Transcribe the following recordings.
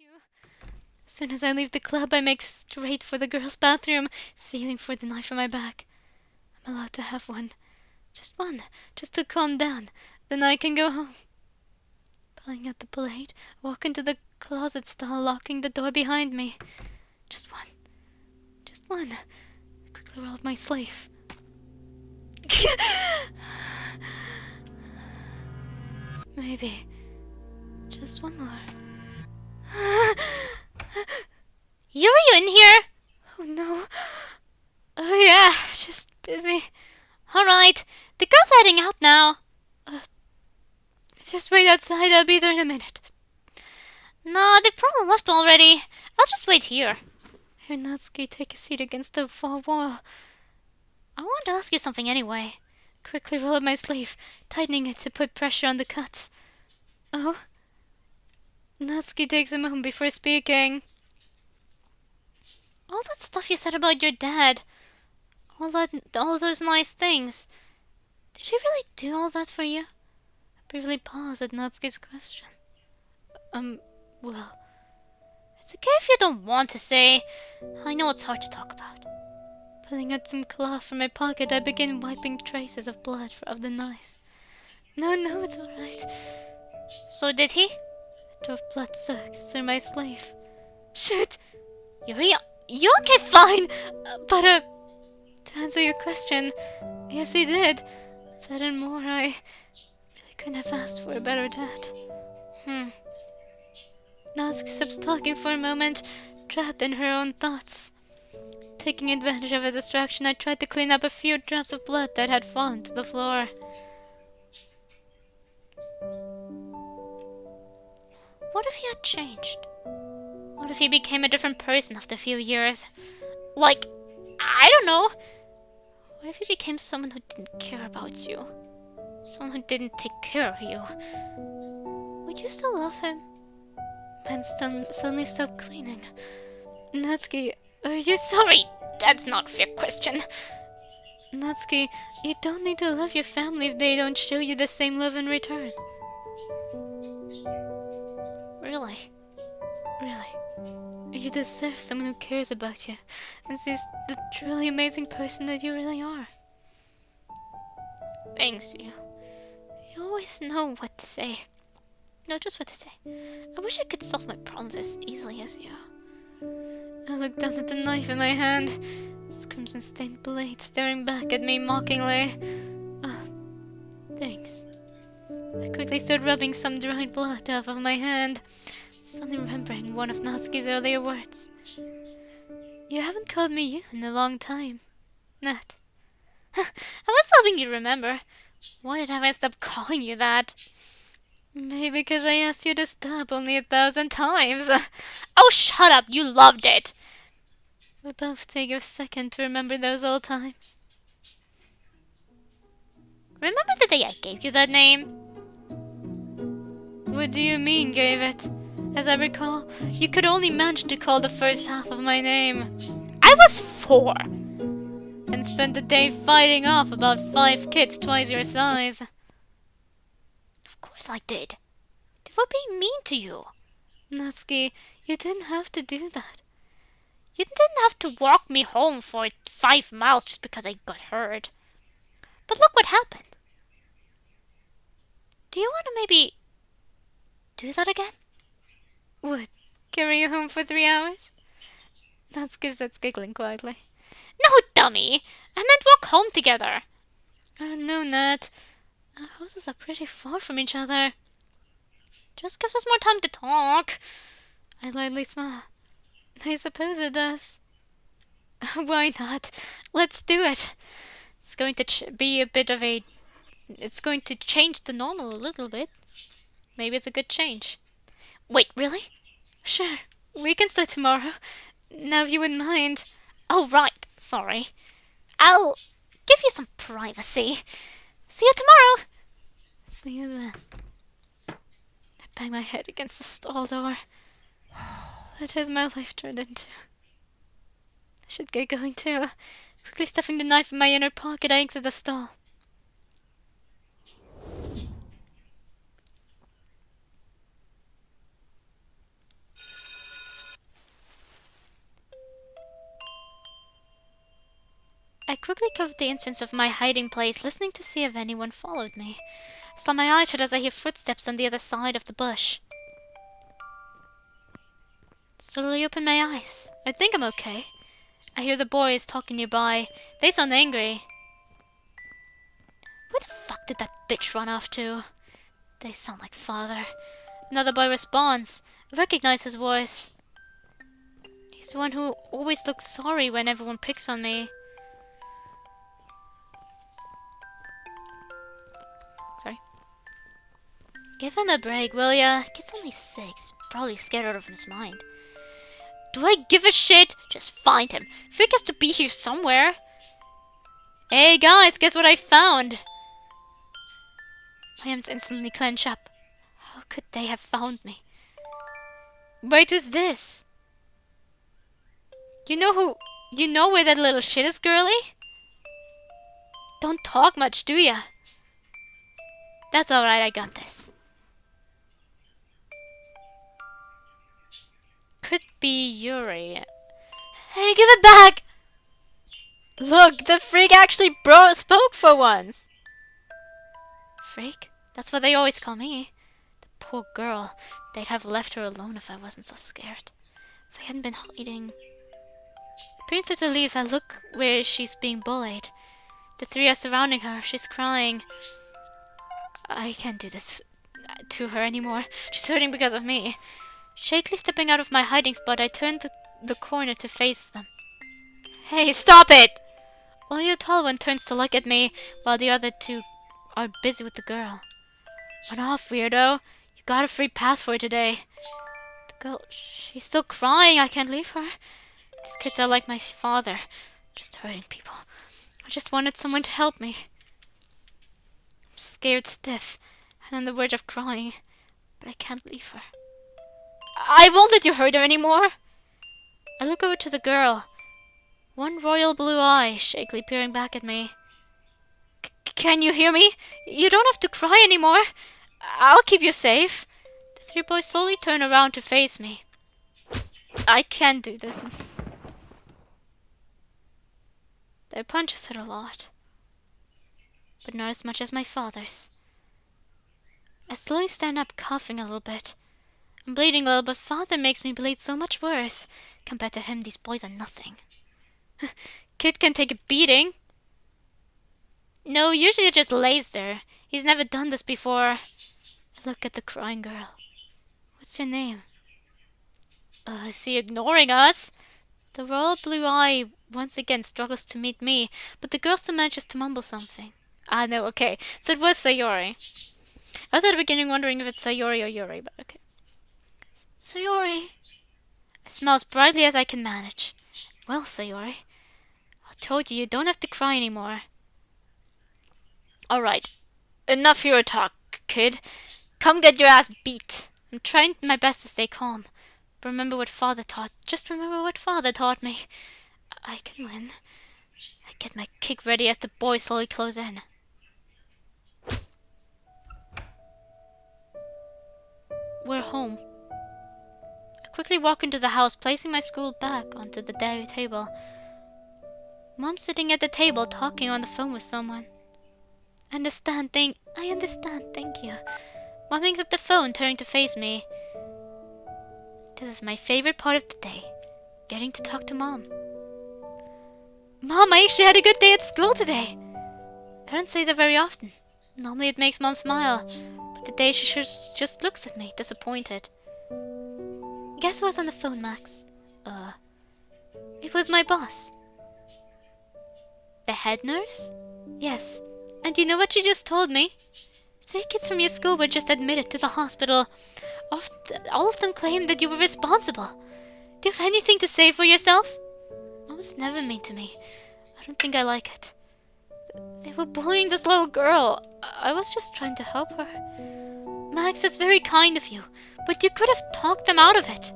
you. As soon as I leave the club, I make straight for the girls' bathroom, feeling for the knife in my back. I'm allowed to have one. Just to calm down. Then I can go home. Pulling out the blade, walk into the closet stall, locking the door behind me. Just one. Quickly roll up my sleeve. Maybe. Just one more. Yuri, you in here? Oh no. Oh yeah, just busy. Alright, the girl's heading out now. Just wait outside, I'll be there in a minute. No, they probably left already. I'll just wait here. Here, Natsuki, take a seat against the far wall. I wanted to ask you something anyway. Quickly roll up my sleeve, tightening it to put pressure on the cuts. Oh? Natsuki takes a moment before speaking. All that stuff you said about your dad, all those nice things, did he really do all that for you? I briefly paused at Natsuki's question. Well, it's okay if you don't want to say. I know it's hard to talk about. Pulling out some cloth from my pocket, I begin wiping traces of blood of the knife. No, it's alright. So did he? A drop of blood soaks through my sleeve. Shit! Yuri, you okay? Fine! But, to answer your question, yes, he did. That and more, I really couldn't have asked for a better dad. Natsuki stops talking for a moment, trapped in her own thoughts. Taking advantage of a distraction, I tried to clean up a few drops of blood that had fallen to the floor. What if he had changed? What if he became a different person after a few years? Like, I don't know. What if he became someone who didn't care about you? Someone who didn't take care of you? Would you still love him? Ben suddenly stopped cleaning. Natsuki, are you sorry? That's not a fair question. Natsuki, you don't need to love your family if they don't show you the same love in return. Really? You deserve someone who cares about you and sees the truly amazing person that you really are. Thanks, you. You always know what to say. No, just what to say. I wish I could solve my problems as easily as you. I looked down at the knife in my hand. Its crimson-stained blade staring back at me mockingly. Thanks. I quickly started rubbing some dried blood off of my hand, suddenly remembering one of Natsuki's earlier words. You haven't called me you in a long time, Nat. I was hoping you'd remember. Why did I stop calling you that? Maybe because I asked you to stop only 1,000 times. Oh, shut up! You loved it! We both take a second to remember those old times. Remember the day I gave you that name? What do you mean, gave it? As I recall, you could only manage to call the first half of my name. I was 4! And spent the day fighting off about 5 kids twice your size. Of course I did. They were being mean to you. Natsuki, you didn't have to do that. You didn't have to walk me home for 5 miles just because I got hurt. But look what happened. Do you want to maybe do that again? What? Carry you home for 3 hours? Natsuki said, giggling quietly. No, dummy! I meant walk home together. Oh, no, Nat. Our houses are pretty far from each other. Just gives us more time to talk. I lightly smile. I suppose it does. Why not? Let's do it. It's going to be a bit of a... It's going to change the normal a little bit. Maybe it's a good change. Wait, really? Sure. We can start tomorrow. Now if you wouldn't mind. Oh, right. Sorry. I'll give you some privacy. See you tomorrow. See you then. I bang my head against the stall door. What has my life turned into? I should get going too. Quickly stuffing the knife in my inner pocket, I exit the stall. quickly covered the entrance of my hiding place, listening to see if anyone followed me. I slam my eyes shut as I hear footsteps on the other side of the bush. Slowly open my eyes. I think I'm okay. I hear the boys talking nearby. They sound angry. Where the fuck did that bitch run off to? They sound like father. Another boy responds. I recognize his voice. He's the one who always looks sorry when everyone picks on me. Sorry. Give him a break, will ya? Kid's only 6. He's probably scared out of his mind. Do I give a shit? Just find him. Freak has to be here somewhere. Hey guys, guess what I found? My hands instantly clench up. How could they have found me? Wait, who's this? You know where that little shit is, girlie? Don't talk much, do ya? That's alright, I got this. Could be Yuri. Hey, give it back! Look, the freak actually spoke for once. Freak? That's what they always call me. The poor girl. They'd have left her alone if I wasn't so scared. If I hadn't been hiding. Peering through the leaves, I look where she's being bullied. The 3 are surrounding her. She's crying. I can't do this to her anymore. She's hurting because of me. Shakily stepping out of my hiding spot, I turn the corner to face them. Hey, stop it! Only the tall one turns to look at me, while the other 2 are busy with the girl. Run off, weirdo. You got a free pass for today. The girl, she's still crying. I can't leave her. These kids are like my father, just hurting people. I just wanted someone to help me. I'm scared stiff, and on the verge of crying, but I can't leave her. I won't let you hurt her anymore. I look over to the girl. One royal blue eye shakily peering back at me. Can you hear me? You don't have to cry anymore. I'll keep you safe. The 3 boys slowly turn around to face me. I can't do this. Their punches hurt a lot, but not as much as my father's. I slowly stand up, coughing a little bit. I'm bleeding a little, but father makes me bleed so much worse. Compared to him, these boys are nothing. Kid can take a beating. No, usually it just lays there. He's never done this before. I look at the crying girl. What's your name? Is he ignoring us? The royal blue eye once again struggles to meet me, but the girl still manages to mumble something. Ah, no, okay. So it was Sayori. I was at the beginning wondering if it's Sayori or Yuri, but okay. Sayori. I smile as brightly as I can manage. Well, Sayori, I told you don't have to cry anymore. Alright, enough hero talk, kid. Come get your ass beat. I'm trying my best to stay calm. But remember what father taught. Just remember what father taught me. I can win. I get my kick ready as the boys slowly close in. We're home. I quickly walk into the house, placing my school bag onto the table. Mom's sitting at the table talking on the phone with someone. I understand, thank you. Mom hangs up the phone, turning to face me. This is my favorite part of the day, getting to talk to Mom. Mom, I actually had a good day at school today. I don't say that very often. Normally it makes Mom smile, but today she just looks at me, disappointed. Guess who was on the phone, Max? It was my boss. The head nurse? Yes. And you know what she just told me? 3 kids from your school were just admitted to the hospital. All of them claimed that you were responsible. Do you have anything to say for yourself? Mom was never mean to me. I don't think I like it. They were bullying this little girl. I was just trying to help her. Max, it's very kind of you, but you could have talked them out of it.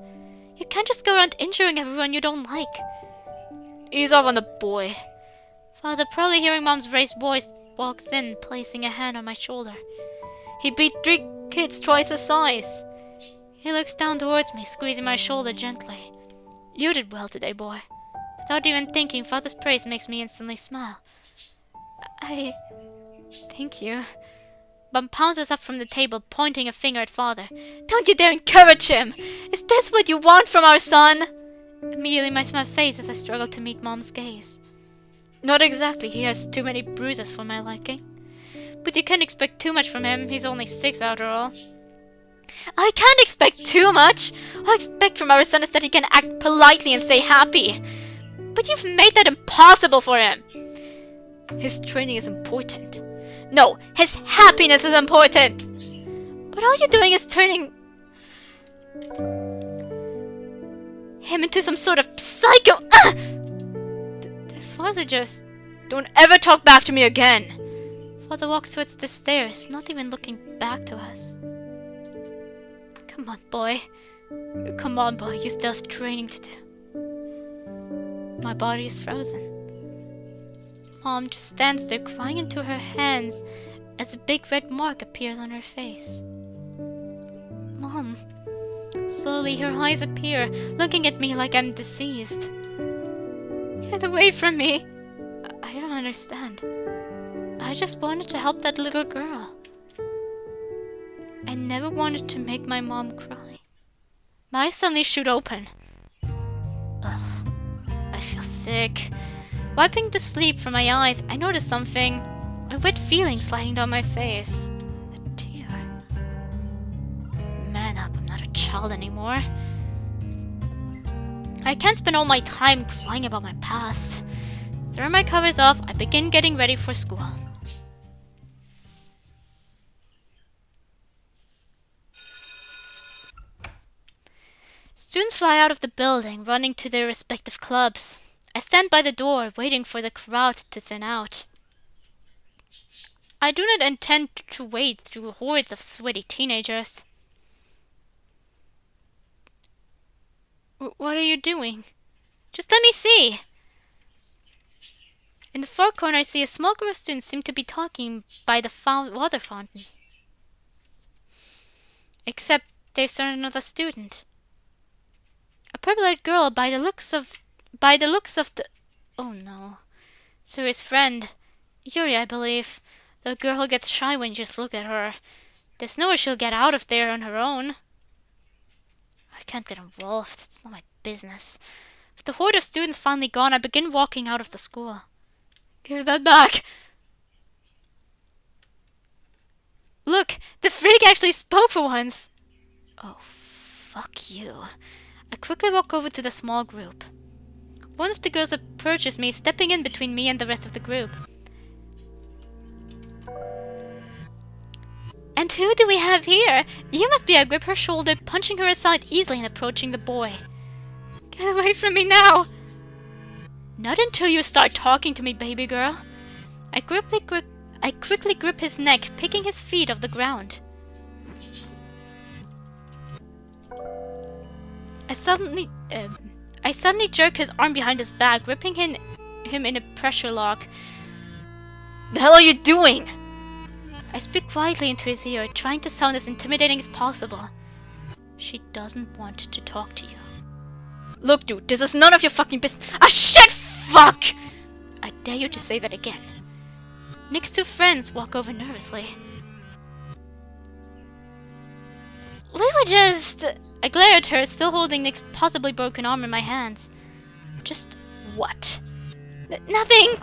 You can't just go around injuring everyone you don't like. Ease off on the boy. Father, probably hearing Mom's raised voice, walks in, placing a hand on my shoulder. He beat 3 kids twice his size. He looks down towards me, squeezing my shoulder gently. You did well today, boy. Without even thinking, Father's praise makes me instantly smile. I... Thank you. Mom pounces up from the table, pointing a finger at Father. Don't you dare encourage him! Is this what you want from our son? Immediately my smile fades as I struggle to meet Mom's gaze. Not exactly, he has too many bruises for my liking. But you can't expect too much from him, he's only 6 after all. I can't expect too much! All I expect from our son is that he can act politely and stay happy. But you've made that impossible for him! His training is important. No, his happiness is important! But all you're doing is turning him into some sort of psycho. The father just... Don't ever talk back to me again! Father walks towards the stairs, not even looking back to us. Come on, boy. Come on, boy, you still have training to do. My body is frozen. Mom just stands there crying into her hands as a big red mark appears on her face. Mom. Slowly her eyes appear, looking at me like I'm deceased. Get away from me! I don't understand. I just wanted to help that little girl. I never wanted to make my mom cry. My eyes suddenly shoot open. Ugh. I feel sick. Wiping the sleep from my eyes, I notice something. A wet feeling sliding down my face. A tear. Man up, I'm not a child anymore. I can't spend all my time crying about my past. Throw my covers off, I begin getting ready for school. Students fly out of the building, running to their respective clubs. I stand by the door, waiting for the crowd to thin out. I do not intend to wade through hordes of sweaty teenagers. What are you doing? Just let me see! In the far corner, I see a small group of students seem to be talking by the water fountain. Except there's another student. A purple-haired girl by the looks of the... Oh no. Suri's friend. Yuri, I believe. The girl who gets shy when you just look at her. There's no way she'll get out of there on her own. I can't get involved. It's not my business. With the horde of students finally gone, I begin walking out of the school. Give that back! Look! The freak actually spoke for once! Oh, fuck you. I quickly walk over to the small group. One of the girls approaches me, stepping in between me and the rest of the group. And who do we have here? You must be. I grip her shoulder, punching her aside easily and approaching the boy. Get away from me now! Not until you start talking to me, baby girl. I quickly grip his neck, picking his feet off the ground. I suddenly jerk his arm behind his back, gripping him in a pressure lock. The hell are you doing? I speak quietly into his ear, trying to sound as intimidating as possible. She doesn't want to talk to you. Look, dude, this is none of your fucking business. Ah, shit! Fuck! I dare you to say that again. Nick's two friends walk over nervously. We were just... I glare at her, still holding Nick's possibly broken arm in my hands. Just what? Nothing!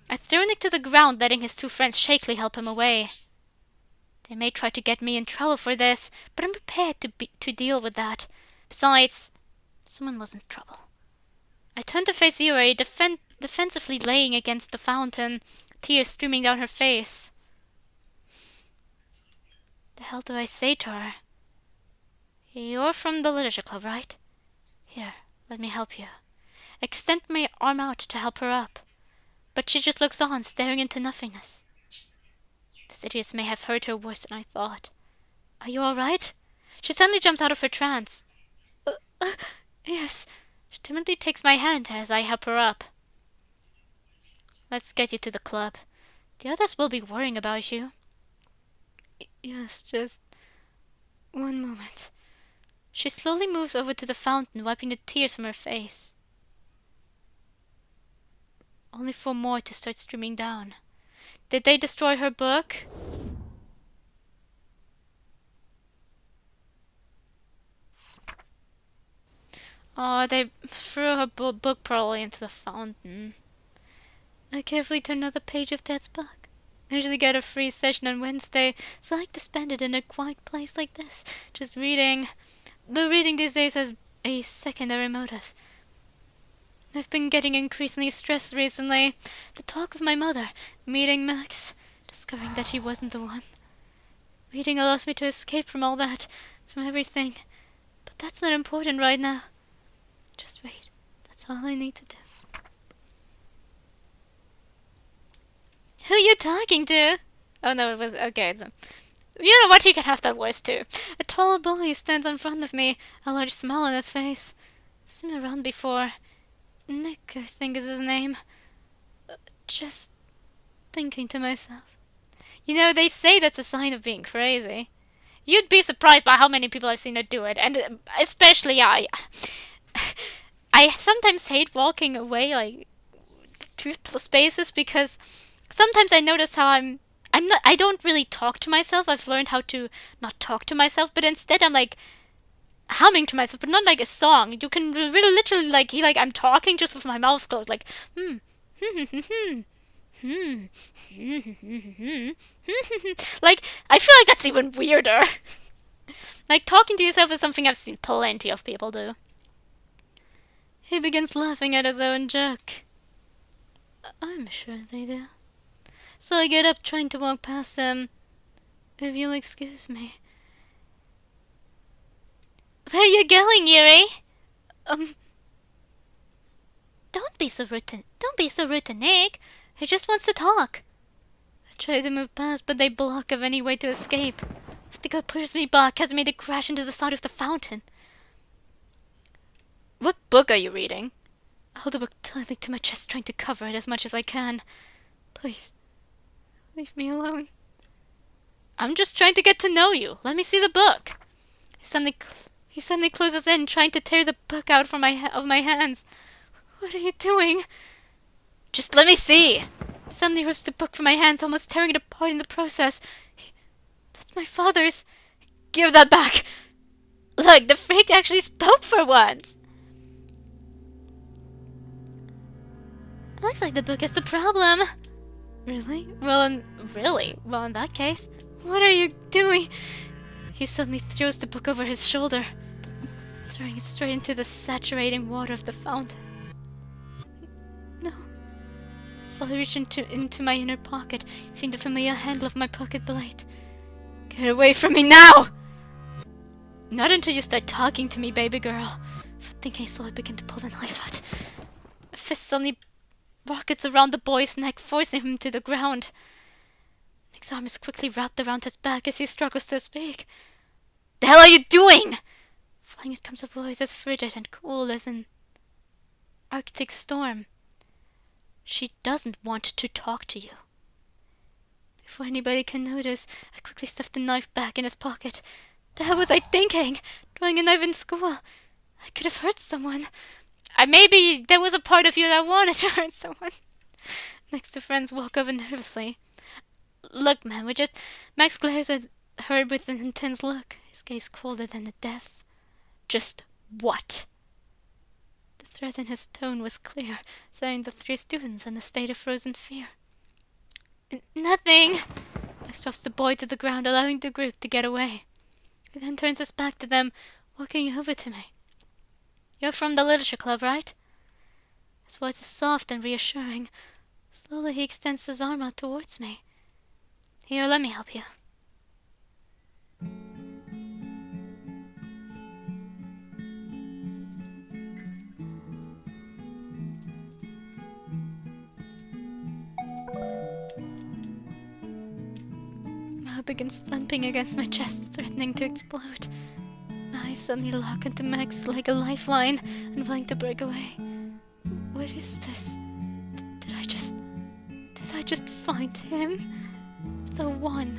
I throw Nick to the ground, letting his two friends shakily help him away. They may try to get me in trouble for this, but I'm prepared to deal with that. Besides, someone was in trouble. I turn to face Yuri, defensively laying against the fountain, tears streaming down her face. The hell do I say to her? You're from the literature club, right? Here, let me help you. Extend my arm out to help her up. But she just looks on, staring into nothingness. This idiot may have hurt her worse than I thought. Are you alright? She suddenly jumps out of her trance. Yes. She timidly takes my hand as I help her up. Let's get you to the club. The others will be worrying about you. Yes, just one moment. She slowly moves over to the fountain, wiping the tears from her face. only for more to start streaming down. Did they destroy her book? Oh, they threw her book probably into the fountain. I carefully turned another page of Dad's book. I usually get a free session on Wednesday, so I like to spend it in a quiet place like this, just reading. The reading these days has a secondary motive. I've been getting increasingly stressed recently. The talk of my mother, meeting Max, discovering that he wasn't the one. Reading allows me to escape from all that, from everything. But that's not important right now. Just read. That's all I need to do. Who are you talking to? Oh no, it was... Okay, you know what? You can have that voice too. A tall boy stands in front of me, a large smile on his face. I've seen him around before. Nick, I think is his name. Just thinking to myself. You know, they say that's a sign of being crazy. You'd be surprised by how many people I've seen her do it. And especially I sometimes hate walking away, like, to spaces because sometimes I notice how I don't really talk to myself. I've learned how to not talk to myself, but instead I'm like humming to myself, but not like a song. You can really literally like I'm talking just with my mouth closed, like like I feel like that's even weirder. Like talking to yourself is something I've seen plenty of people do. He begins laughing at his own joke. I'm sure they do. So I get up, trying to walk past them. If you'll excuse me. Where are you going, Yuri? Don't be so rude to Nick. He just wants to talk. I try to move past, but they block of any way to escape. The guy pushes me back, has me to crash into the side of the fountain. What book are you reading? I hold the book tightly to my chest, trying to cover it as much as I can. Please, leave me alone. I'm just trying to get to know you. Let me see the book. He suddenly closes in, trying to tear the book out from my hands. What are you doing? Just let me see. He suddenly rips the book from my hands, almost tearing it apart in the process. That's my father's. Give that back. Look, the freak actually spoke for once. Looks like the book is the problem. Really? Well, in that case, what are you doing? He suddenly throws the book over his shoulder, throwing it straight into the saturating water of the fountain. No. So I reach into my inner pocket, feeling the familiar handle of my pocket blade. Get away from me now! Not until you start talking to me, baby girl. Thinking I slowly begin to pull the knife out. A fist suddenly rockets around the boy's neck, forcing him to the ground. Nick's arm is quickly wrapped around his back as he struggles to speak. The hell are you doing? Flying it comes a voice as frigid and cool as an Arctic storm. She doesn't want to talk to you. Before anybody can notice, I quickly stuff the knife back in his pocket. The hell was I thinking? Throwing a knife in school? I could have hurt someone. Maybe there was a part of you that wanted to hurt someone. Next two friends walk over nervously. Look, man, Max glares at her with an intense look, his gaze colder than the death. Just what? The threat in his tone was clear, setting the three students in a state of frozen fear. Nothing. Max drops the boy to the ground, allowing the group to get away. He then turns his back to them, walking over to me. You're from the literature club, right? His voice is soft and reassuring. Slowly he extends his arm out towards me. Here, let me help you. My heart begins thumping against my chest, threatening to explode. My eyes suddenly lock onto Max like a lifeline, unwilling to break away. What is this? Did I just find him? The one.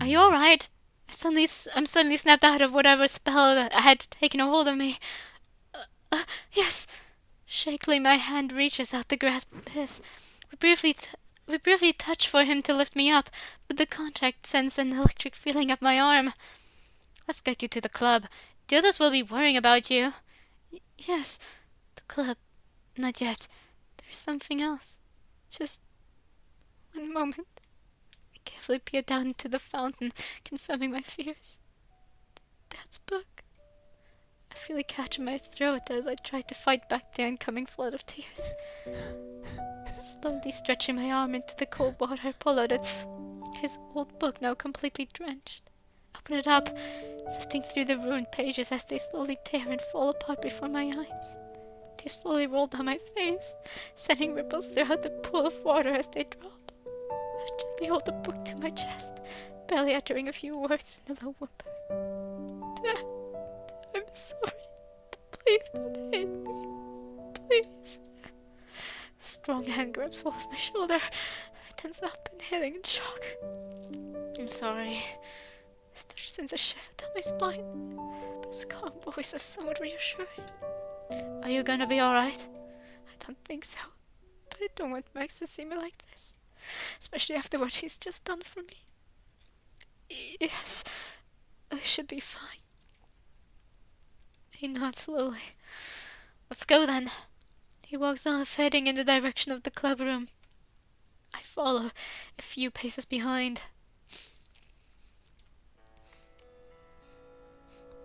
Are you alright? I'm suddenly snapped out of whatever spell that had taken a hold of me. Yes. Shakily, my hand reaches out to grasp his. We briefly touch for him to lift me up, but the contact sends an electric feeling up my arm. Let's get you to the club. The others will be worrying about you. Yes, the club. Not yet. There's something else. Just one moment. I carefully peer down into the fountain, confirming my fears. Dad's book. I feel a catch in my throat as I try to fight back the oncoming flood of tears. Slowly stretching my arm into the cold water, I pull out his old book, now completely drenched. Open it up, sifting through the ruined pages as they slowly tear and fall apart before my eyes. Tears slowly roll down my face, sending ripples throughout the pool of water as they drop. I gently hold the book to my chest, barely uttering a few words in a low whimper. Dad, I'm sorry. Please don't hate me. Please. A strong hand grabs hold of my shoulder. I tense up, inhaling in shock. I'm sorry. His touch sends a shiver down my spine, but his calm voice is somewhat reassuring. Are you gonna be alright? I don't think so, but I don't want Max to see me like this, especially after what he's just done for me. Yes, I should be fine. He nods slowly. Let's go then. He walks off, heading in the direction of the club room. I follow, a few paces behind.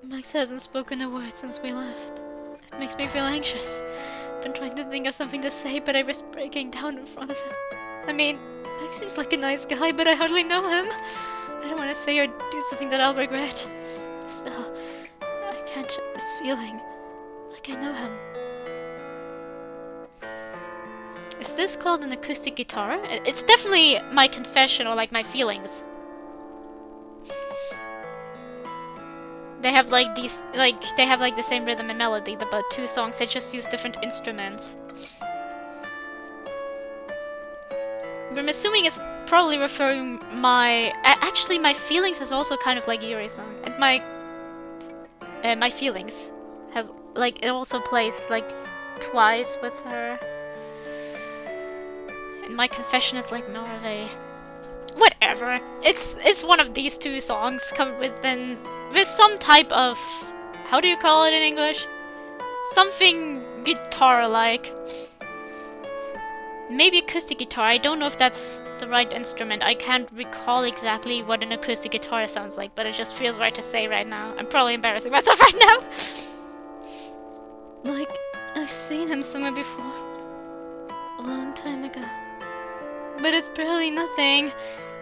Max hasn't spoken a word since we left. It makes me feel anxious. I've been trying to think of something to say, but I risk breaking down in front of him. I mean, Max seems like a nice guy, but I hardly know him. I don't want to say or do something that I'll regret. Still, I can't shake this feeling, like I know him. Is this called an acoustic guitar? It's definitely my confession or like my feelings. They have like these, they have like the same rhythm and melody, but two songs, they just use different instruments. But I'm assuming it's probably referring actually my feelings is also kind of like Yuri's song. And my feelings has, like, it also plays like twice with her. And my confession is like more of a, whatever. It's one of these two songs covered with some type of, how do you call it in English? Something guitar-like. Maybe acoustic guitar. I don't know if that's the right instrument. I can't recall exactly what an acoustic guitar sounds like, but it just feels right to say right now. I'm probably embarrassing myself right now. Like, I've seen him somewhere before. A long time ago. But it's barely nothing.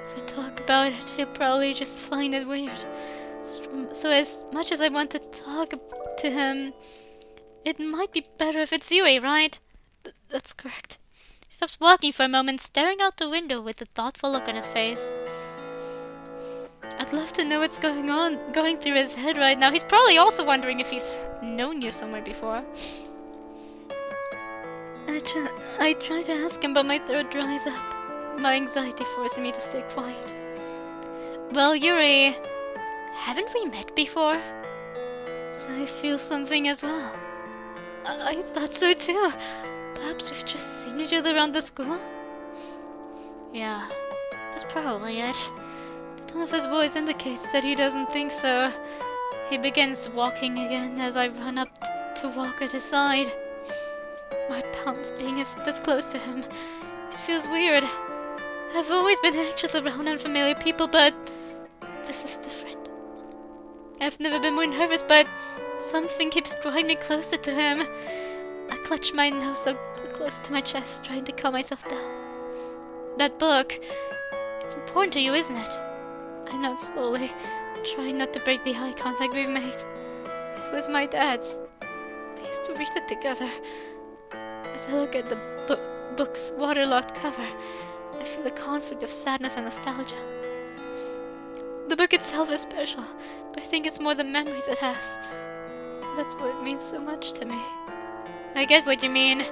If I talk about it, he'll probably just find it weird. So as much as I want to talk to him, it might be better if it's Yuri, right? That's correct. He stops walking for a moment, staring out the window with a thoughtful look on his face. I'd love to know what's going through his head right now. He's probably also wondering if he's known you somewhere before. I try to ask him, but my throat dries up. My anxiety forcing me to stay quiet. Well, Yuri, haven't we met before? So I feel something as well. I thought so too. Perhaps we've just seen each other around the school? Yeah, that's probably it. The tone of his voice indicates that he doesn't think so. He begins walking again as I run up to walk at his side. My palms being this close to him. It feels weird. I've always been anxious around unfamiliar people, but this is different. I've never been more nervous, but something keeps drawing me closer to him. I clutch my nose so close to my chest, trying to calm myself down. That book, it's important to you, isn't it? I nod slowly, trying not to break the eye contact we've made. It was my dad's. We used to read it together. As I look at the book's waterlogged cover, I feel a conflict of sadness and nostalgia. The book itself is special, but I think it's more the memories it has. That's what it means so much to me. I get what you mean.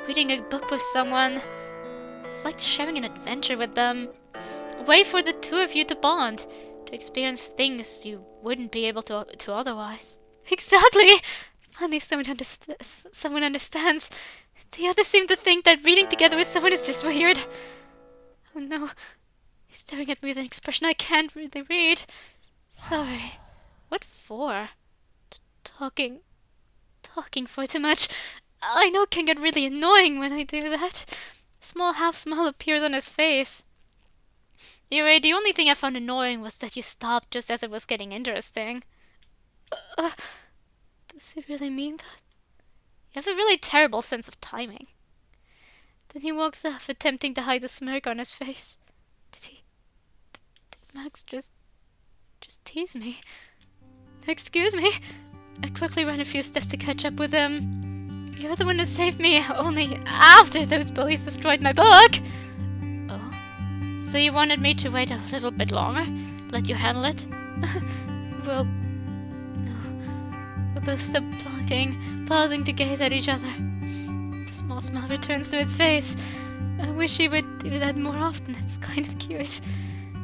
Reading a book with someone, it's like sharing an adventure with them. A way for the two of you to bond, to experience things you wouldn't be able to otherwise. Exactly! Finally, someone understands. The others seem to think that reading together with someone is just weird. Oh no. He's staring at me with an expression I can't really read. Sorry. What for? Talking for too much. I know it can get really annoying when I do that. A small half smile appears on his face. Anyway, the only thing I found annoying was that you stopped just as it was getting interesting. Does he really mean that? You have a really terrible sense of timing. Then he walks off, attempting to hide the smirk on his face. Did Max just tease me? Excuse me? I quickly ran a few steps to catch up with him. You're the one who saved me only after those bullies destroyed my book! Oh? So you wanted me to wait a little bit longer? Let you handle it? Well, no. We both stopped talking, pausing to gaze at each other. The small smile returns to his face. I wish he would do that more often. It's kind of cute.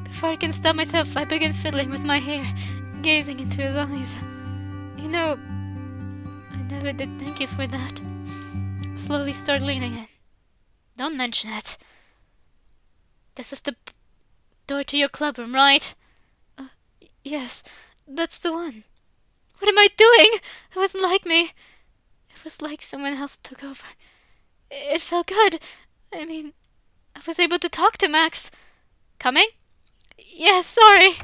Before I can stop myself, I begin fiddling with my hair, gazing into his eyes. You know, I never did thank you for that. Slowly start leaning in. Don't mention it. This is the door to your clubroom, right? Yes, that's the one. What am I doing? It wasn't like me. It was like someone else took over. It felt good. I mean, I was able to talk to Max. Coming? Yes, sorry.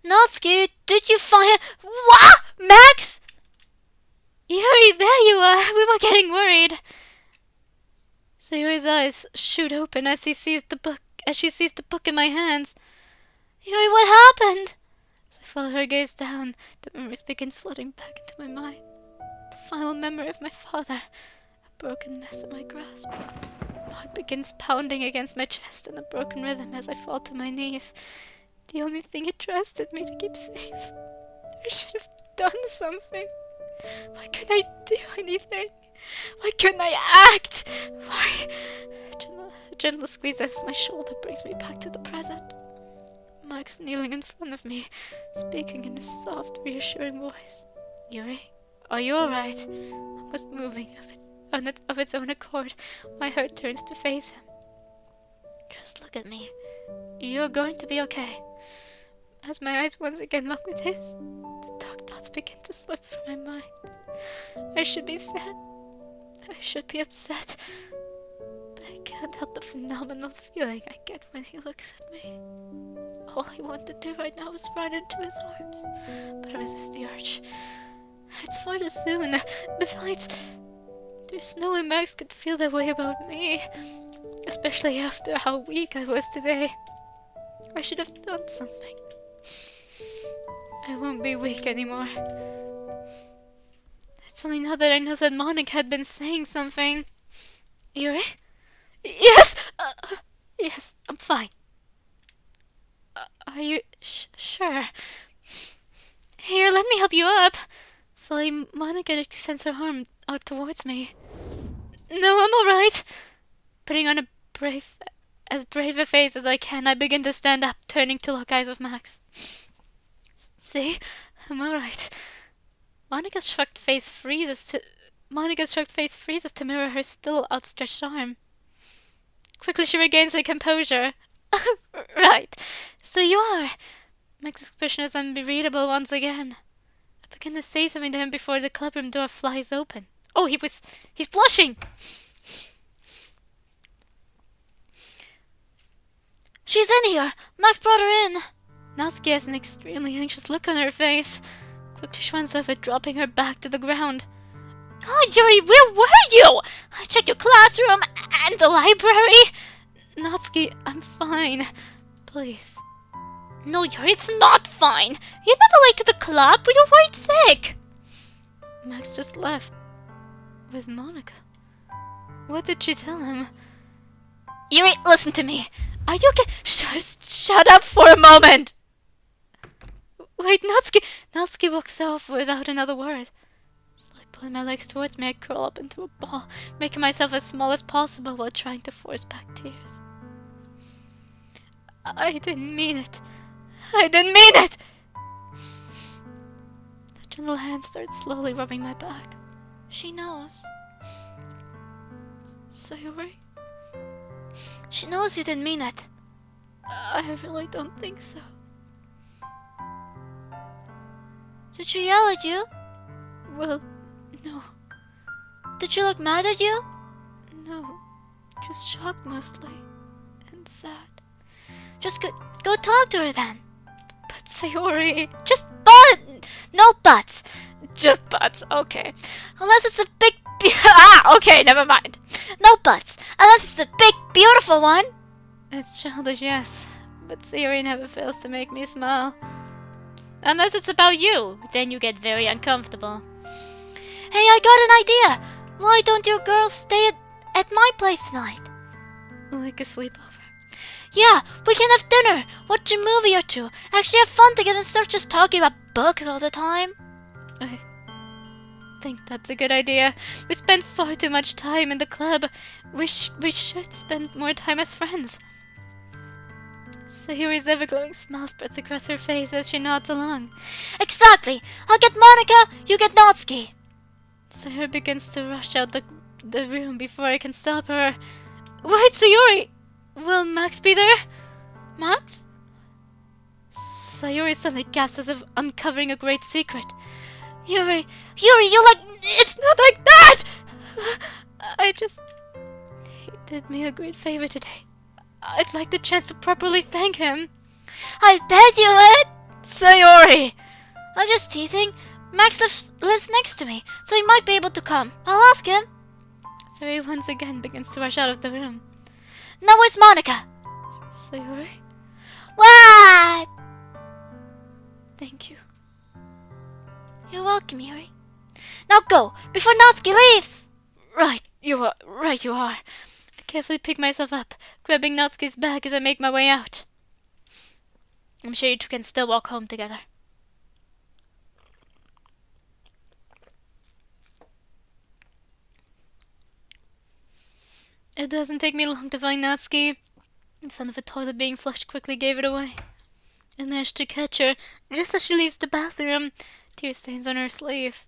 Natsuki, did you find... What? Max? Yuri, there you are. We were getting worried. Sayori's eyes shoot open as she sees the book in my hands. Yuri, what happened? As I follow her gaze down, the memories begin flooding back into my mind. The final memory of my father, a broken mess in my grasp. My heart begins pounding against my chest in a broken rhythm as I fall to my knees. The only thing he trusted me to keep safe. I should have done something. Why couldn't I do anything? Why couldn't I act? Why? A gentle squeeze of my shoulder brings me back to the present. Max kneeling in front of me, speaking in a soft, reassuring voice. Yuri, are you alright? Almost moving of its own accord, my heart turns to face him. Just look at me. You're going to be okay. As my eyes once again lock with his, the dark thoughts begin to slip from my mind. I should be sad. I should be upset. But I can't help the phenomenal feeling I get when he looks at me. All I want to do right now is run into his arms, but I resist the urge. It's far too soon. Besides, there's no way Max could feel that way about me, especially after how weak I was today. I should have done something. I won't be weak anymore. It's only now that I know that Monica had been saying something. Yuri? Yes! Yes, I'm fine. Are you sure? Here, let me help you up. Slowly, Monica extends her arm out towards me. No, I'm alright. Putting on as brave a face as I can, I begin to stand up, turning to lock eyes with Max. See? I'm alright. Monica's shocked face freezes to mirror her still outstretched arm. Quickly she regains her composure. Right. So you are. Max's expression is unreadable once again. I begin to say something to him before the clubroom door flies open. Oh, he's blushing! She's in here! Max brought her in! Natsuki has an extremely anxious look on her face. Quickly she runs over, dropping her back to the ground. God, Yuri, where were you? I checked your classroom and the library. Natsuki, I'm fine. Please. No, Yuri, it's not fine. You're never late to the club, but you're worried sick. Max just left. With Monica. What did she tell him? Yuri, listen to me. Are you okay? Shut up for a moment. Wait, Natsuki walks off without another word. Slowly pulling my legs towards me, I curl up into a ball, making myself as small as possible while trying to force back tears. I didn't mean it. I didn't mean it! The gentle hand starts slowly rubbing my back. She knows. Sayori? She knows you didn't mean it. I really don't think so. Did she yell at you? Well, no. Did she look mad at you? No. Just shocked mostly. And sad. Just go talk to her then. But Sayori... No buts! Just buts, okay. Unless it's a big... okay, never mind. No buts. Unless it's a big, beautiful one. It's childish, yes. But Sayori never fails to make me smile. Unless it's about you. Then you get very uncomfortable. Hey, I got an idea! Why don't you girls stay at my place tonight? Like a sleepover? Yeah, we can have dinner, watch a movie or two, actually have fun together instead of just talking about books all the time. I think that's a good idea. We spend far too much time in the club. We should spend more time as friends. Sayori's ever-glowing smile spreads across her face as she nods along. Exactly! I'll get Monica, you get Natsuki! Sayori begins to rush out the room before I can stop her. Wait, Sayori! Will Max be there? Max? Sayori suddenly gasps as if uncovering a great secret. Yuri, you're like... It's not like that! He did me a great favor today. I'd like the chance to properly thank him. I bet you would! Sayori! I'm just teasing. Max lives next to me, so he might be able to come. I'll ask him. Sayori once again begins to rush out of the room. Now where's Monica? Sayori? What? Thank you. You're welcome, Yuri. Now go, before Natsuki leaves! Right, you are. I carefully pick myself up, grabbing Natsuki's bag as I make my way out. I'm sure you two can still walk home together. It doesn't take me long to find Natsuki. The sound of a toilet being flushed quickly gave it away. I managed to catch her just as she leaves the bathroom. Tear stains on her sleeve.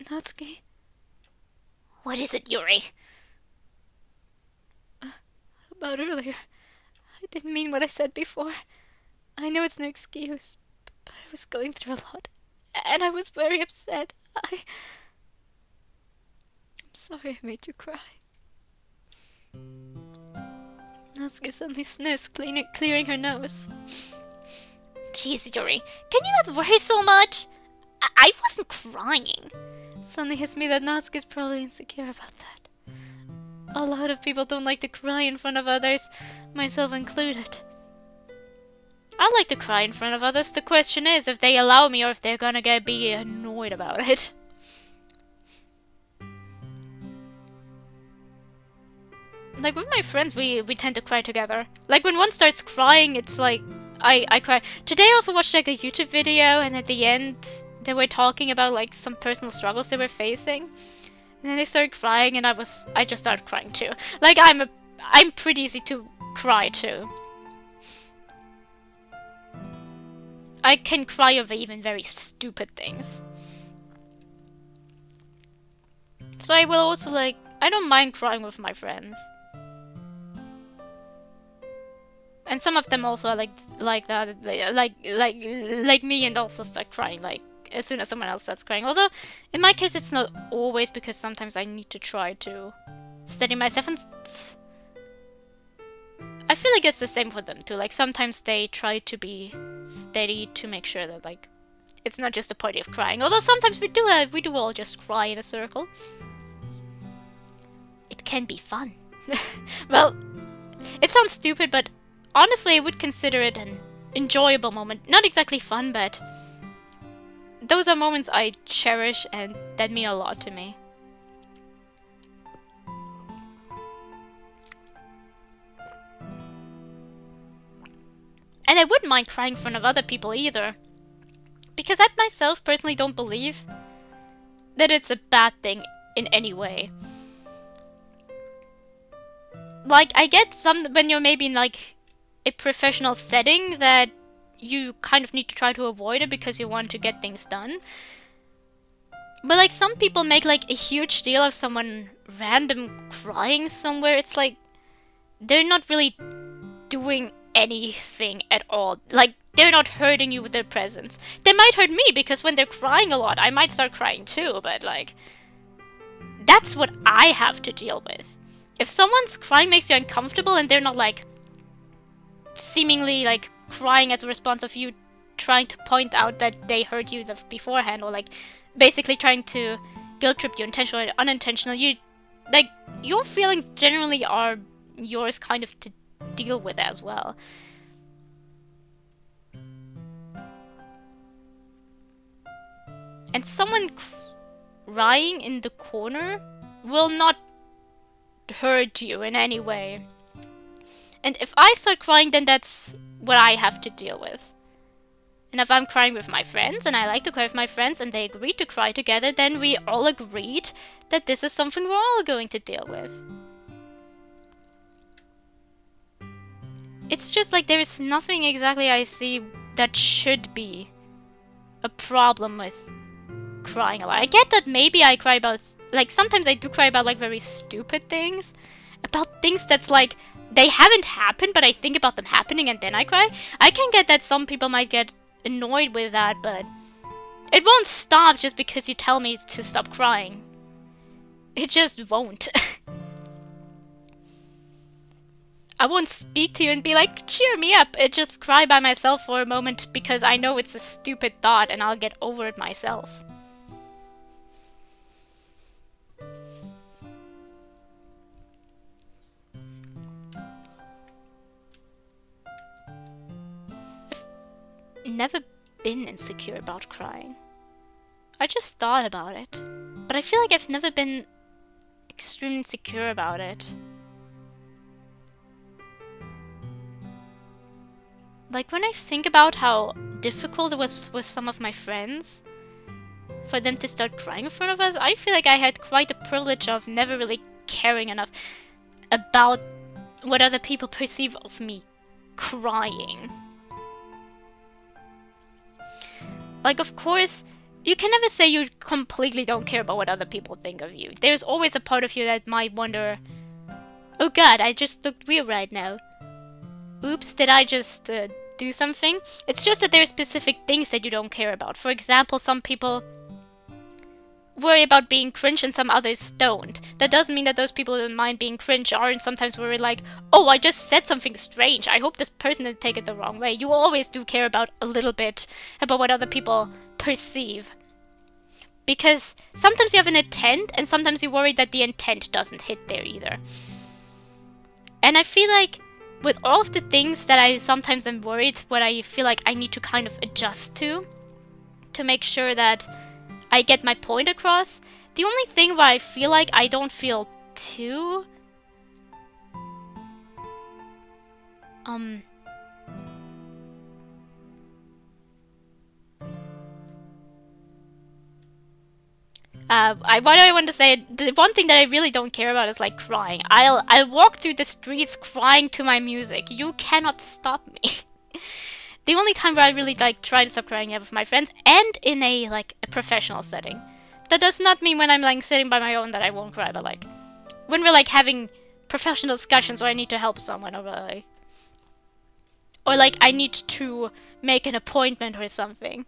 Natsuki? What is it, Yuri? About earlier. I didn't mean what I said before. I know it's no excuse, but I was going through a lot, and I was very upset. I'm sorry I made you cry. Natsuki suddenly sniffs, clearing her nose. Jeez, Yuri, can you not worry so much? I wasn't crying. It suddenly hits me that Natsuki's probably insecure about that. A lot of people don't like to cry in front of others, myself included. I like to cry in front of others. The question is if they allow me or if they're gonna be annoyed about it. Like, with my friends, we tend to cry together. Like, when one starts crying, it's like, I cry. Today I also watched, like, a YouTube video, and at the end, they were talking about, like, some personal struggles they were facing. And then they started crying, and I just started crying, too. Like, I'm pretty easy to cry, too. I can cry over even very stupid things. So I will also, like, I don't mind crying with my friends. And some of them also are like that, like me, and also start crying like as soon as someone else starts crying. Although in my case it's not always, because sometimes I need to try to steady myself, and I feel like it's the same for them too. Like sometimes they try to be steady to make sure that like it's not just a party of crying. Although sometimes we do all just cry in a circle. It can be fun. Well, it sounds stupid, but honestly, I would consider it an enjoyable moment. Not exactly fun, but those are moments I cherish and that mean a lot to me. And I wouldn't mind crying in front of other people either. Because I myself personally don't believe that it's a bad thing in any way. Like, I get some when you're maybe in like a professional setting that you kind of need to try to avoid it because you want to get things done. But like some people make like a huge deal of someone random crying somewhere. It's like they're not really doing anything at all. Like they're not hurting you with their presence. They might hurt me because when they're crying a lot, I might start crying too, but like that's what I have to deal with. If someone's crying makes you uncomfortable and they're not like seemingly like crying as a response of you trying to point out that they hurt you beforehand, or like basically trying to guilt trip you, intentional or unintentional, you like your feelings generally are yours kind of to deal with as well. And someone crying in the corner will not hurt you in any way. And if I start crying, then that's what I have to deal with. And if I'm crying with my friends, and I like to cry with my friends, and they agreed to cry together, then we all agreed that this is something we're all going to deal with. It's just like there is nothing exactly I see that should be a problem with crying a lot. I get that maybe I cry about, like, sometimes I do cry about, like, very stupid things. About things that's, like, they haven't happened, but I think about them happening and then I cry. I can get that some people might get annoyed with that, but it won't stop just because you tell me to stop crying. It just won't. I won't speak to you and be like, cheer me up. I just cry by myself for a moment because I know it's a stupid thought and I'll get over it myself. I've never been insecure about crying. I just thought about it. But I feel like I've never been extremely insecure about it. Like, when I think about how difficult it was with some of my friends for them to start crying in front of us, I feel like I had quite the privilege of never really caring enough about what other people perceive of me crying. Like, of course, you can never say you completely don't care about what other people think of you. There's always a part of you that might wonder, oh god, I just looked weird right now. Oops, did I just do something? It's just that there are specific things that you don't care about. For example, some people worry about being cringe and some others don't. That doesn't mean that those people who mind being cringe aren't sometimes worry like, oh, I just said something strange. I hope this person didn't take it the wrong way. You always do care about a little bit about what other people perceive. Because sometimes you have an intent and sometimes you worry that the intent doesn't hit there either. And I feel like with all of the things that I sometimes am worried, what I feel like I need to kind of adjust to make sure that I get my point across, the only thing where I feel like I don't feel too what I want to say, the one thing that I really don't care about is like crying. I'll walk through the streets crying to my music. You cannot stop me. The only time where I really like try to stop crying is with my friends and in a like a professional setting. That does not mean when I'm like sitting by my own that I won't cry, but like when we're like having professional discussions or I need to help someone or like I need to make an appointment or something,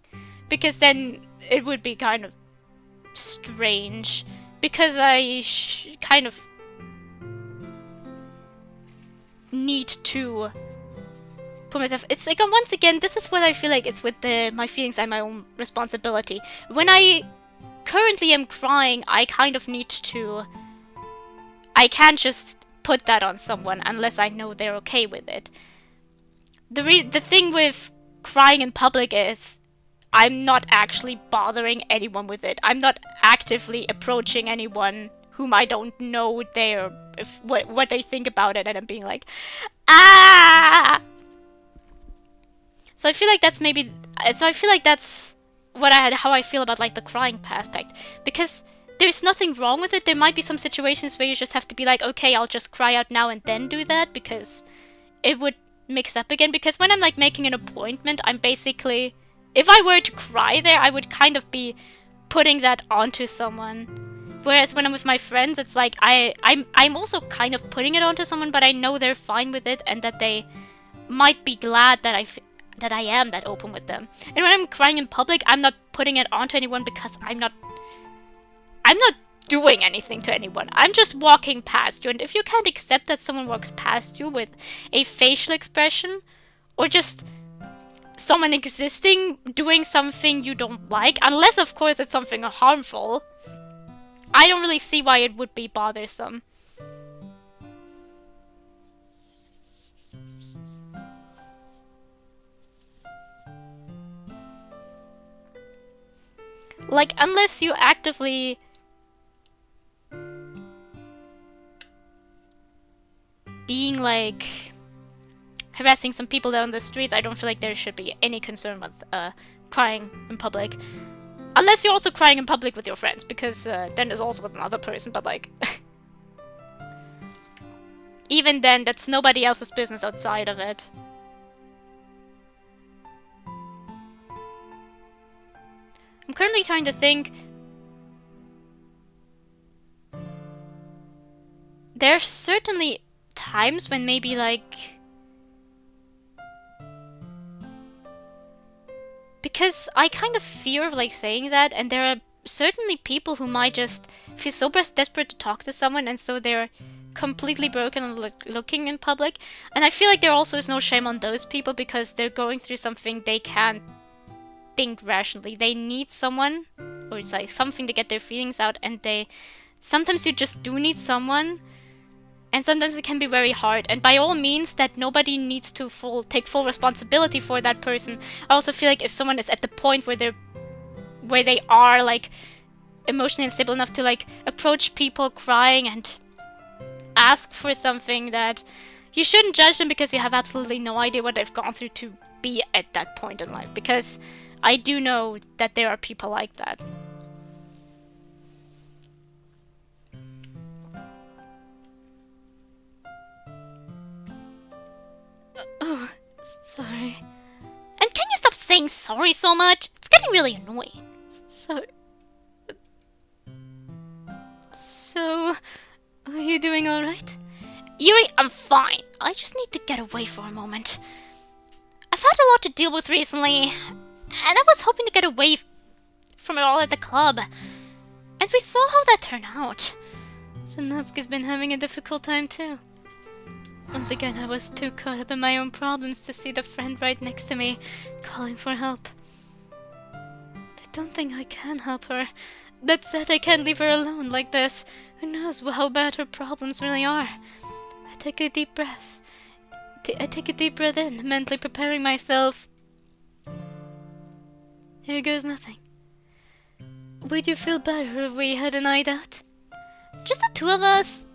because then it would be kind of strange, because I kind of need to put myself. It's like, once again, this is what I feel like it's with my feelings and my own responsibility. When I currently am crying, I kind of need to. I can't just put that on someone unless I know they're okay with it. The thing with crying in public is I'm not actually bothering anyone with it. I'm not actively approaching anyone whom I don't know what they think about it, and I'm being like, ah. So I feel like that's how I feel about like the crying aspect, because there's nothing wrong with it. There might be some situations where you just have to be like, okay, I'll just cry out now and then do that, because it would mix up again, because when I'm like making an appointment, I'm basically, if I were to cry there, I would kind of be putting that onto someone. Whereas when I'm with my friends, it's like I'm also kind of putting it onto someone, but I know they're fine with it and that they might be glad that I am that open with them. And when I'm crying in public, I'm not putting it onto anyone because I'm not doing anything to anyone. I'm just walking past you, and if you can't accept that someone walks past you with a facial expression or just someone existing doing something you don't like, unless of course it's something harmful, I don't really see why it would be bothersome. Like, unless you actively being like harassing some people down the streets, I don't feel like there should be any concern with crying in public. Unless you're also crying in public with your friends, because then there's also with another person, but like even then, that's nobody else's business outside of it. I'm currently trying to think. There's certainly times when maybe like, because I kind of fear of like saying that, and there are certainly people who might just feel so desperate to talk to someone, and so they're completely broken and looking in public. And I feel like there also is no shame on those people, because they're going through something they can't think rationally. They need someone, or it's like something to get their feelings out, and sometimes you just do need someone. And sometimes it can be very hard, and by all means that nobody needs to take full responsibility for that person. I also feel like if someone is at the point where they are like emotionally unstable enough to like approach people crying and ask for something, that you shouldn't judge them because you have absolutely no idea what they've gone through to be at that point in life, because I do know that there are people like that. Oh, sorry. And can you stop saying sorry so much? It's getting really annoying. So, are you doing alright? Yuri, I'm fine. I just need to get away for a moment. I've had a lot to deal with recently, and I was hoping to get away from it all at the club. And we saw how that turned out. So Natsuki's been having a difficult time too. Once again, I was too caught up in my own problems to see the friend right next to me calling for help. I don't think I can help her. That said, I can't leave her alone like this. Who knows how bad her problems really are. I take a deep breath. I take a deep breath in, mentally preparing myself. Here goes nothing. Would you feel better if we had a night out? Just the two of us?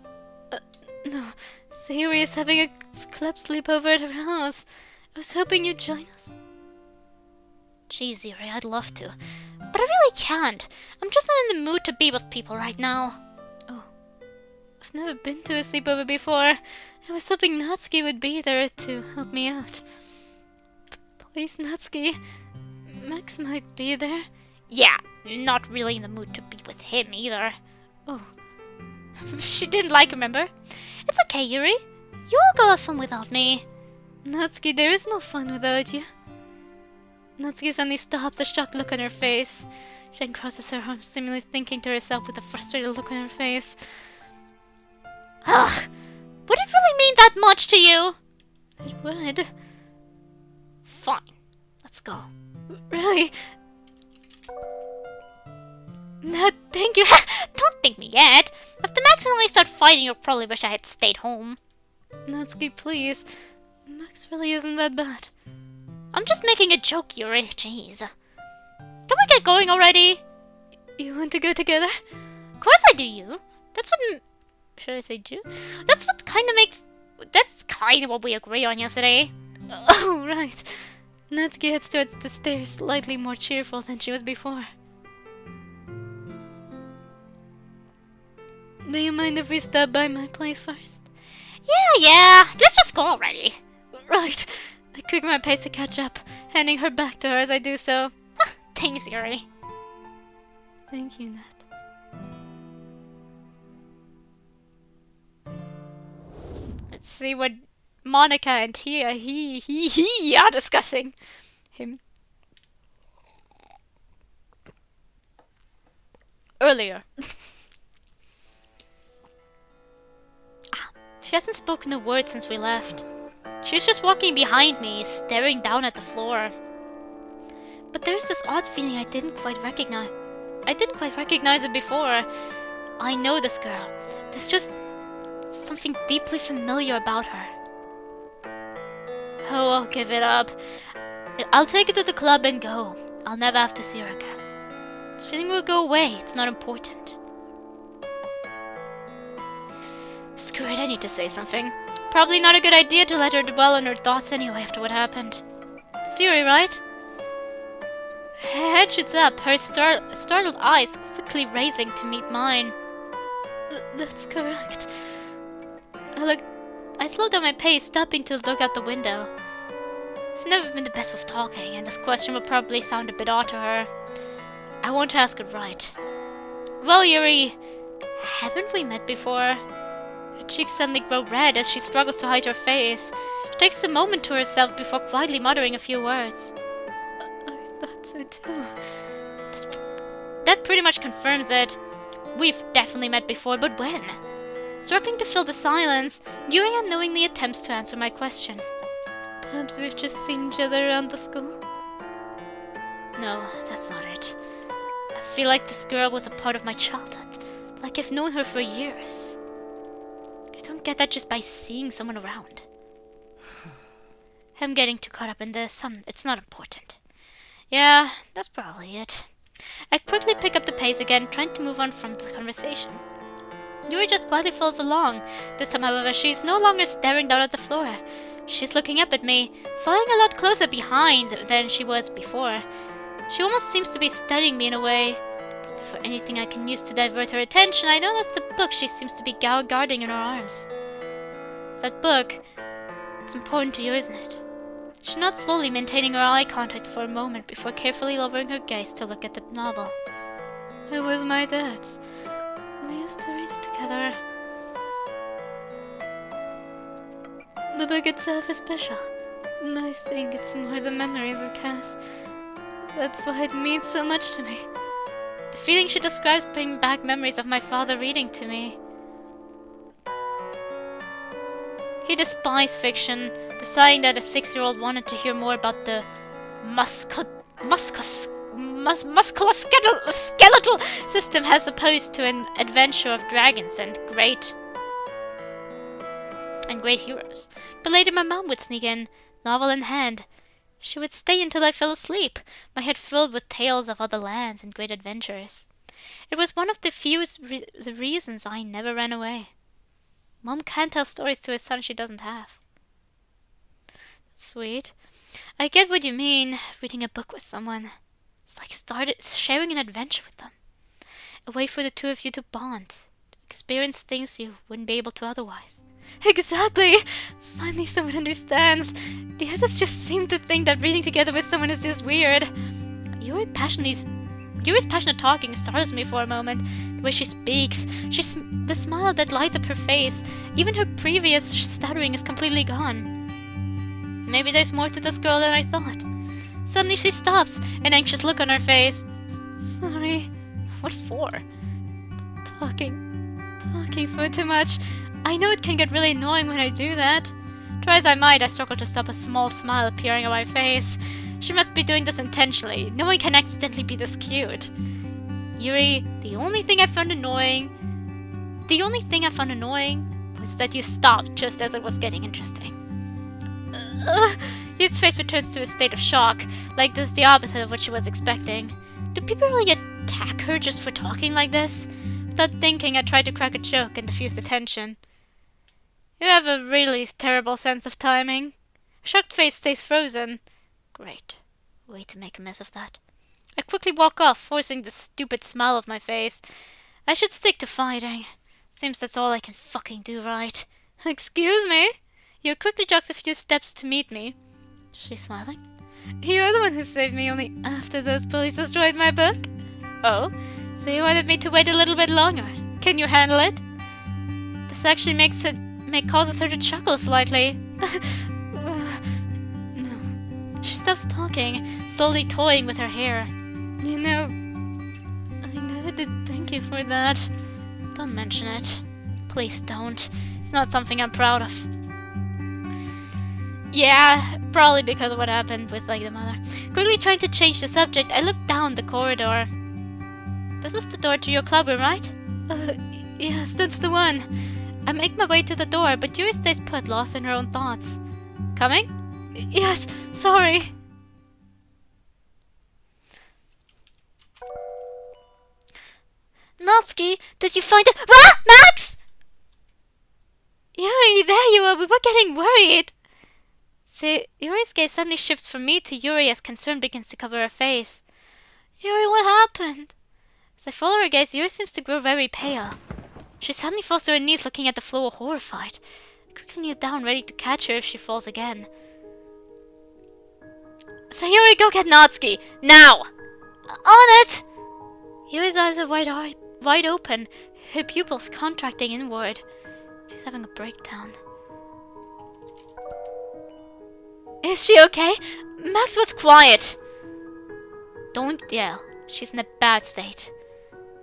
No. Sayuri is having a club sleepover at her house. I was hoping you'd join us. Jeez, Yuri, I'd love to. But I really can't. I'm just not in the mood to be with people right now. Oh. I've never been to a sleepover before. I was hoping Natsuki would be there to help me out. Please, Natsuki. Max might be there. Yeah, not really in the mood to be with him either. Oh. She didn't like him, remember? It's okay, Yuri. You all go have fun without me. Natsuki, there is no fun without you. Natsuki suddenly stops, a shocked look on her face. She then crosses her arms, seemingly thinking to herself with a frustrated look on her face. Ugh! Would it really mean that much to you? It would. Fine. Let's go. Really? No, thank you. Don't thank me yet. After Max and I start fighting, you'll probably wish I had stayed home. Natsuki, please. Max really isn't that bad. I'm just making a joke, Yuri. Jeez. Can we get going already? You want to go together? Of course I do, you. That's what... Should I say do? That's what kind of makes... That's kind of what we agreed on yesterday. Oh, right. Natsuki heads towards the stairs, slightly more cheerful than she was before. Do you mind if we stop by my place first? Yeah, let's just go already. Right. quick my pace to catch up, handing her back to her as I do so. Thanks, Yuri. Thank you, Nat. Let's see what Monica and he are discussing. Him. Earlier. She hasn't spoken a word since we left. She was just walking behind me, staring down at the floor. But there's this odd feeling I didn't quite recognize it before. I know this girl. There's just something deeply familiar about her. Oh, I'll give it up. I'll take her to the club and go. I'll never have to see her again. This feeling will go away. It's not important. Screw it, I need to say something. Probably not a good idea to let her dwell on her thoughts anyway after what happened. It's Yuri, right? Her head shoots up, her startled eyes quickly raising to meet mine. That's correct. I slowed down my pace, stopping to look out the window. I've never been the best with talking, and this question will probably sound a bit odd to her. I want to ask it right. Well, Yuri, haven't we met before? Her cheeks suddenly grow red as she struggles to hide her face. She takes a moment to herself before quietly muttering a few words. I thought so too. That pretty much confirms it. We've definitely met before, but when? Struggling to fill the silence, Yuri unknowingly attempts to answer my question. Perhaps we've just seen each other around the school? No, that's not it. I feel like this girl was a part of my childhood, like I've known her for years. You don't get that just by seeing someone around. I'm getting too caught up in this. It's not important. Yeah, that's probably it. I quickly pick up the pace again, trying to move on from the conversation. Yuri just quietly follows along. This time, however, she's no longer staring down at the floor. She's looking up at me, following a lot closer behind than she was before. She almost seems to be studying me in a way. For anything I can use to divert her attention, I notice the book she seems to be guarding in her arms. That book, it's important to you, isn't it? She nods slowly, maintaining her eye contact for a moment before carefully lowering her gaze to look at the novel. It was my dad's. We used to read it together. The book itself is special. I think it's more the memories it casts. That's why it means so much to me. The feeling she describes bring back memories of my father reading to me. He despised fiction, deciding that a 6-year-old wanted to hear more about the musculoskeletal system as opposed to an adventure of dragons and great heroes. But later my mom would sneak in, novel in hand. She would stay until I fell asleep, my head filled with tales of other lands and great adventures. It was one of the few reasons I never ran away. Mom can't tell stories to a son she doesn't have. That's sweet. I get what you mean, reading a book with someone. It's like sharing an adventure with them. A way for the two of you to bond, to experience things you wouldn't be able to otherwise. Exactly! Finally someone understands. The others just seem to think that reading together with someone is just weird. Yuri's passionate talking startles me for a moment. The way she speaks, the smile that lights up her face, even her previous stuttering is completely gone. Maybe there's more to this girl than I thought. Suddenly she stops, an anxious look on her face. Sorry. What for? Talking for too much. I know it can get really annoying when I do that. Try as I might, I struggle to stop a small smile appearing on my face. She must be doing this intentionally. No one can accidentally be this cute. Yuri, the only thing I found annoying was that you stopped just as it was getting interesting. Yuri's face returns to a state of shock, like this is the opposite of what she was expecting. Do people really attack her just for talking like this? Without thinking, I tried to crack a joke and diffuse the tension. You have a really terrible sense of timing. Her shocked face stays frozen. Great. Way to make a mess of that. I quickly walk off, forcing the stupid smile off my face. I should stick to fighting. Seems that's all I can fucking do, right? Excuse me? Yuri quickly jogs a few steps to meet me. She's smiling. You're the one who saved me only after those bullies destroyed my book? Oh, so you wanted me to wait a little bit longer. Can you handle it? This actually causes her to chuckle slightly. No. She stops talking, slowly toying with her hair. You know, I never did thank you for that. Don't mention it. Please don't. It's not something I'm proud of. Yeah, probably because of what happened with, the mother. Quickly trying to change the subject, I look down the corridor. This is the door to your clubroom, right? Yes, that's the one. I make my way to the door, but Yuri stays put, lost in her own thoughts. Coming? Yes, sorry. Natsuki, did you find it? Ah! Max! Yuri, there you are. We were getting worried. See, Yuri's gaze suddenly shifts from me to Yuri as concern begins to cover her face. Yuri, what happened? As I follow her gaze, Yuri seems to grow very pale. She suddenly falls to her knees, looking at the floor, horrified. I quickly kneel down, ready to catch her if she falls again. Sayuri, go get Natsuki! Now! On it! Yuri's eyes are wide open, her pupils contracting inward. She's having a breakdown. Is she okay? Max, what's quiet? Don't yell. She's in a bad state.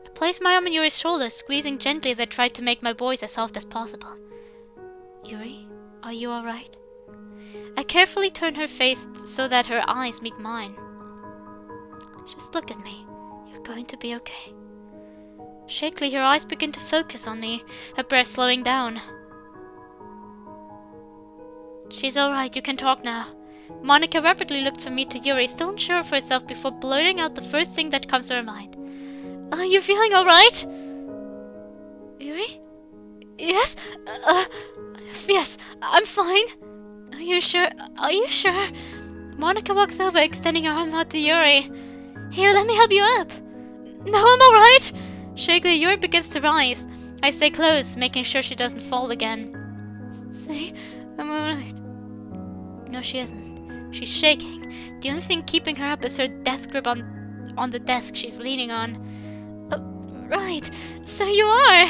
I place my arm on Yuri's shoulder, squeezing gently as I try to make my voice as soft as possible. Yuri, are you alright? I carefully turn her face so that her eyes meet mine. Just look at me. You're going to be okay. Shakily, her eyes begin to focus on me, her breath slowing down. She's alright, you can talk now. Monica rapidly looks from me to Yuri, still unsure of herself before blurting out the first thing that comes to her mind. Are you feeling alright? Yuri? Yes? Yes, I'm fine. Are you sure? Are you sure? Monica walks over, extending her arm out to Yuri. Here, let me help you up. No, I'm alright. Shakily, Yuri begins to rise. I stay close, making sure she doesn't fall again. Say, I'm alright. No, she isn't. She's shaking. The only thing keeping her up is her death grip on the desk she's leaning on. Right, so you are.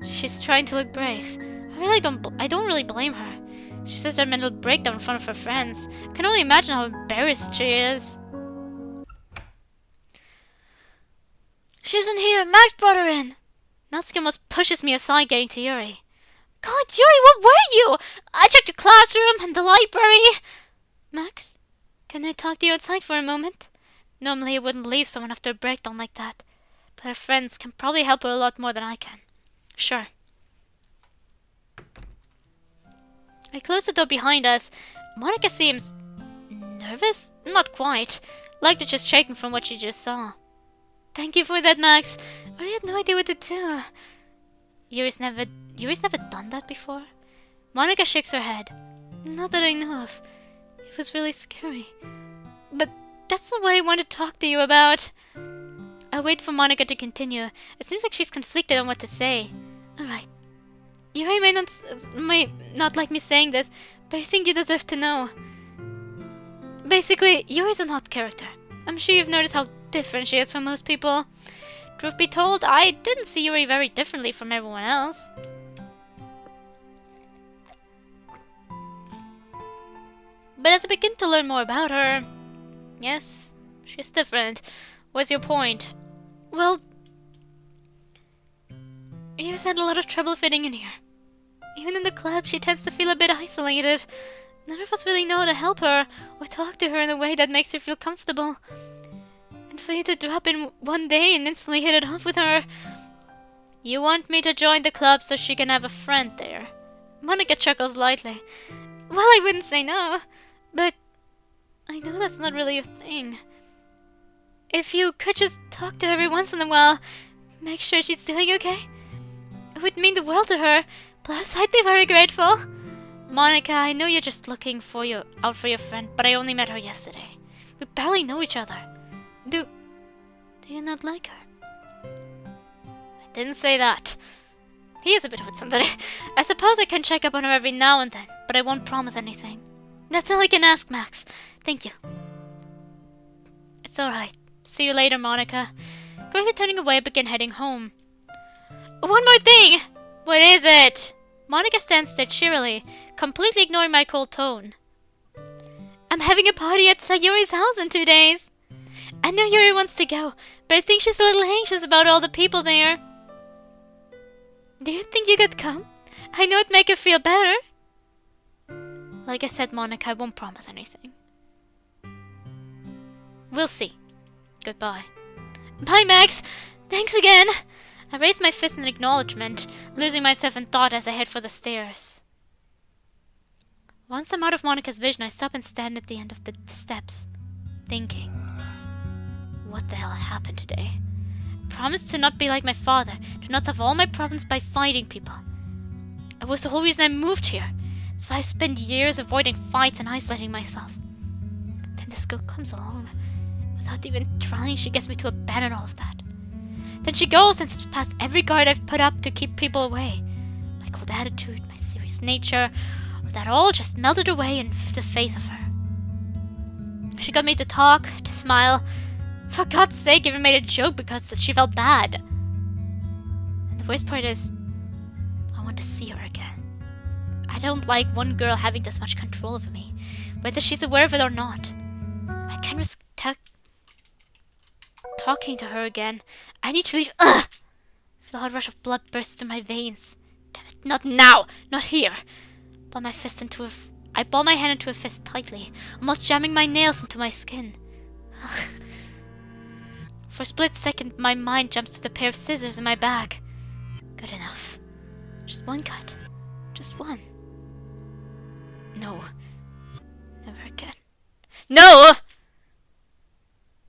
She's trying to look brave. I don't really blame her. She just had a mental breakdown in front of her friends. I can only imagine how embarrassed she is. She isn't here. Max brought her in. Natsuki almost pushes me aside, getting to Yuri. God, Yuri, what were you? I checked your classroom and the library. Max, can I talk to you outside for a moment? Normally I wouldn't leave someone after a breakdown like that, but her friends can probably help her a lot more than I can. Sure. I close the door behind us. Monica seems nervous? Not quite. Like they're just shaking from what she just saw. Thank you for that, Max. I had no idea what to do. Yuri's never done that before? Monica shakes her head. Not that I know of. It was really scary. But that's not what I want to talk to you about. I wait for Monica to continue. It seems like she's conflicted on what to say. Alright. Yuri may not like me saying this, but I think you deserve to know. Basically, Yuri's an odd character. I'm sure you've noticed how different she is from most people. Truth be told, I didn't see Yuri very differently from everyone else. But as I begin to learn more about her, yes, she's different. What's your point? Well, Yuri's had a lot of trouble fitting in here. Even in the club, she tends to feel a bit isolated. None of us really know how to help her or talk to her in a way that makes her feel comfortable. And for you to drop in one day and instantly hit it off with her... You want me to join the club so she can have a friend there? Monica chuckles lightly. Well, I wouldn't say no, but I know that's not really your thing. If you could just talk to her every once in a while, make sure she's doing okay. It would mean the world to her, plus I'd be very grateful. Monica, I know you're just looking out for your friend, but I only met her yesterday. We barely know each other. Do you not like her? I didn't say that. He is a bit of a somebody. I suppose I can check up on her every now and then, but I won't promise anything. That's all I can ask, Max. Thank you. It's alright. See you later, Monica. Quickly turning away, I begin heading home. One more thing! What is it? Monica stands there cheerily, completely ignoring my cold tone. I'm having a party at Sayori's house in 2 days. I know Yuri wants to go, but I think she's a little anxious about all the people there. Do you think you could come? I know it'd make her feel better. Like I said, Monica, I won't promise anything. We'll see. Goodbye. Bye, Max! Thanks again! I raised my fist in acknowledgement, losing myself in thought as I head for the stairs. Once I'm out of Monica's vision, I stop and stand at the end of the steps, thinking, what the hell happened today? I promised to not be like my father, to not solve all my problems by fighting people. It was the whole reason I moved here. It's why I've spent years avoiding fights and isolating myself. Then this girl comes along. Without even trying, she gets me to abandon all of that. Then she goes and slips past every guard I've put up to keep people away. My cold attitude, my serious nature, that all just melted away in the face of her. She got me to talk, to smile. For God's sake, even made a joke because she felt bad. And the worst part is, I want to see her again. I don't like one girl having this much control over me, whether she's aware of it or not. I can't risk talking to her again. I need to leave. Ugh! Feel a hot rush of blood burst through my veins. Damn it, not now! Not here! I ball my hand into a fist tightly, almost jamming my nails into my skin. Ugh. For a split second, my mind jumps to the pair of scissors in my bag. Good enough. Just one cut. Just one. No. Never again. No!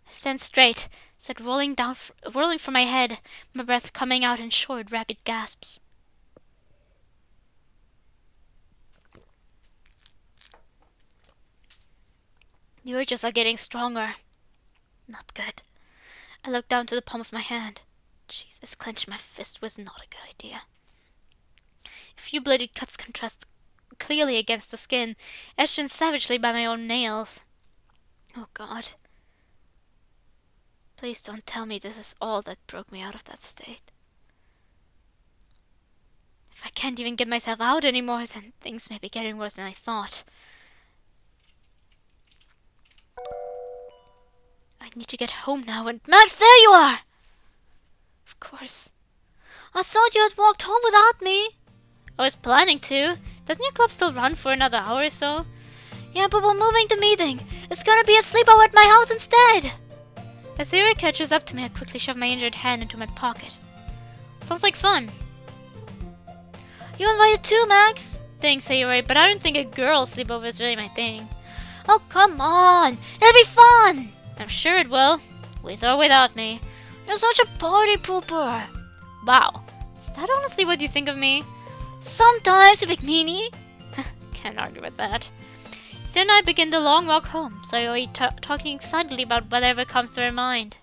I stand straight, start whirling from my head, my breath coming out in short, ragged gasps. The urges are getting stronger. Not good. I look down to the palm of my hand. Jesus, clenching my fist was not a good idea. A few bloody cuts contrast clearly against the skin, etched in savagely by my own nails. Oh God. Please don't tell me this is all that broke me out of that state. If I can't even get myself out anymore, then things may be getting worse than I thought. I need to get home now and— Max, there you are! Of course. I thought you had walked home without me. I was planning to. Doesn't your club still run for another hour or so? Yeah, but we're moving the meeting. It's gonna be a sleepover at my house instead. As Sayori catches up to me, I quickly shove my injured hand into my pocket. Sounds like fun. You invited too, Max? Thanks, Sayori, but I don't think a girls' sleepover is really my thing. Oh, come on. It'll be fun. I'm sure it will, with or without me. You're such a party pooper. Wow, is that honestly what you think of me? Sometimes, you big meanie. Can't argue with that. Soon I begin the long walk home, Sayori talking excitedly about whatever comes to her mind.